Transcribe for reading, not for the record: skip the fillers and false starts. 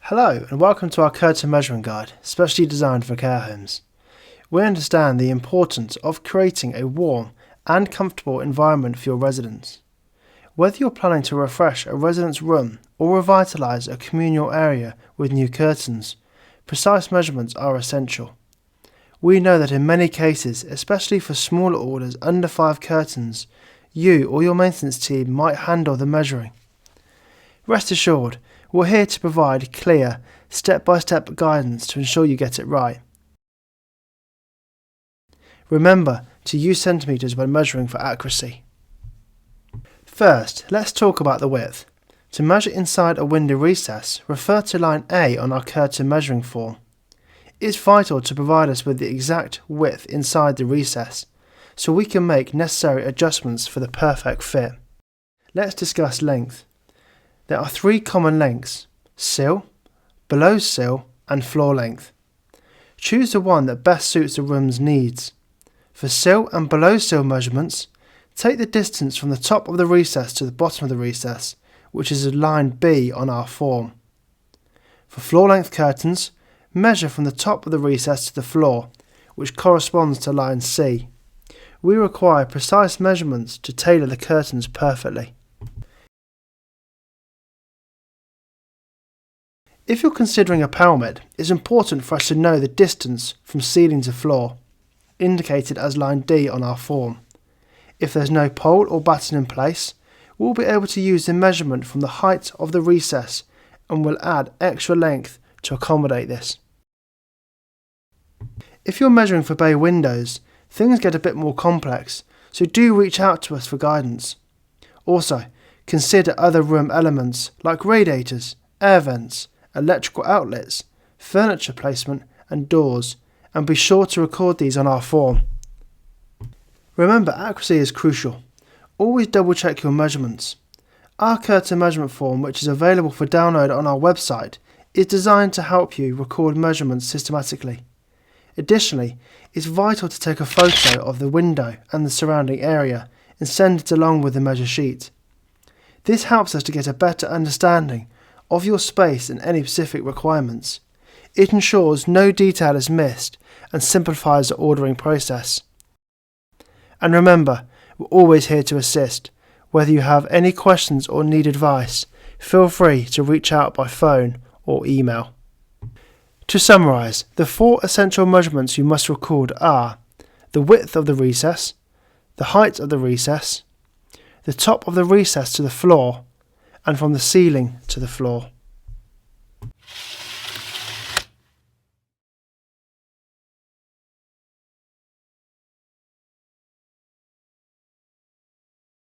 Hello and welcome to our curtain measuring guide, specially designed for care homes. We understand the importance of creating a warm and comfortable environment for your residents. Whether you're planning to refresh a resident's room or revitalise a communal area with new curtains, precise measurements are essential. We know that in many cases, especially for smaller orders under 5 curtains, you or your maintenance team might handle the measuring. Rest assured, we're here to provide clear, step-by-step guidance to ensure you get it right. Remember to use centimetres when measuring for accuracy. First, let's talk about the width. To measure inside a window recess, refer to line A on our curtain measuring form. It's vital to provide us with the exact width inside the recess, so we can make necessary adjustments for the perfect fit. Let's discuss length. There are 3 common lengths: sill, below sill and floor length. Choose the one that best suits the room's needs. For sill and below sill measurements, take the distance from the top of the recess to the bottom of the recess, which is line B on our form. For floor length curtains, measure from the top of the recess to the floor, which corresponds to line C. We require precise measurements to tailor the curtains perfectly. If you're considering a pelmet, it's important for us to know the distance from ceiling to floor, indicated as line D on our form. If there's no pole or batten in place, we'll be able to use the measurement from the height of the recess and we'll add extra length to accommodate this. If you're measuring for bay windows, things get a bit more complex, so do reach out to us for guidance. Also, consider other room elements like radiators, air vents, electrical outlets, furniture placement and doors, and be sure to record these on our form. Remember, accuracy is crucial. Always double check your measurements. Our curtain measurement form, which is available for download on our website, is designed to help you record measurements systematically. Additionally, it's vital to take a photo of the window and the surrounding area and send it along with the measure sheet. This helps us to get a better understanding of your space and any specific requirements. It ensures no detail is missed and simplifies the ordering process. And remember, we're always here to assist. Whether you have any questions or need advice, feel free to reach out by phone or email. To summarise, the 4 essential measurements you must record are the width of the recess, the height of the recess, the top of the recess to the floor, and from the ceiling to the floor.